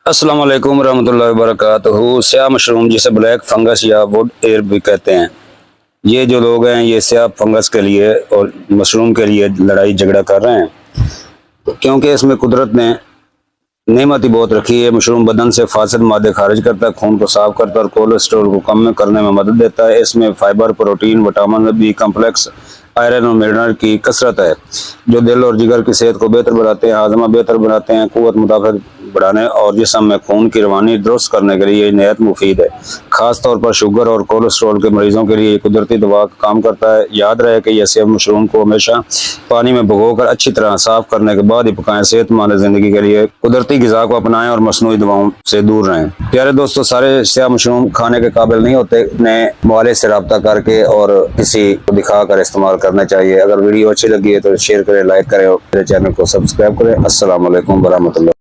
अस्सलाम वालेकुम रहमतुल्लाहि व बरकातहू। स्याह मशरूम जिसे ब्लैक फंगस या वुड एयर भी कहते हैं, ये जो लोग हैं ये स्याह फंगस के लिए और मशरूम के लिए लड़ाई झगड़ा कर रहे हैं, क्योंकि इसमें कुदरत ने नेमत ही बहुत रखी है। मशरूम बदन से फासिद मादे खारिज करता है, खून को साफ करता है और कोलेस्ट्रॉल को कम करने में मदद देता है। इसमें fibre, protein, vitamin B complex, iron और मिनरल की कसरत है, जो दिल और जिगर की सेहत को बेहतर बनाते हैं, हाजमा बेहतर बनाते हैं, कुव्वत मुदाफ़त बढ़ाने और जिस्म में खून की रवानी दुरुस्त करने के लिए ये नहायत मुफीद है। खास तौर पर शुगर और कोलेस्ट्रॉल के मरीजों के लिए ये कुदरती दवा का काम करता है। याद रहे कि यह सेब मशरूम को हमेशा पानी में भिगोकर अच्छी तरह साफ करने के बाद ही पकाएं। सेहतमंद जिंदगी के लिए कुदरती ग़िज़ा को अपनाएं और मसनूई दवाओं से दूर रहें। प्यारे दोस्तों, सारे स्याह मशरूम खाने के काबिल नहीं होते। अपने मुआलिज से रब्ता करके और किसी को दिखाकर इस्तेमाल करना चाहिए। अगर वीडियो अच्छी लगी है तो शेयर करें, लाइक करें और मेरे चैनल को सब्सक्राइब करें। अस्सलाम वालेकुम वरहमतुल्लाह।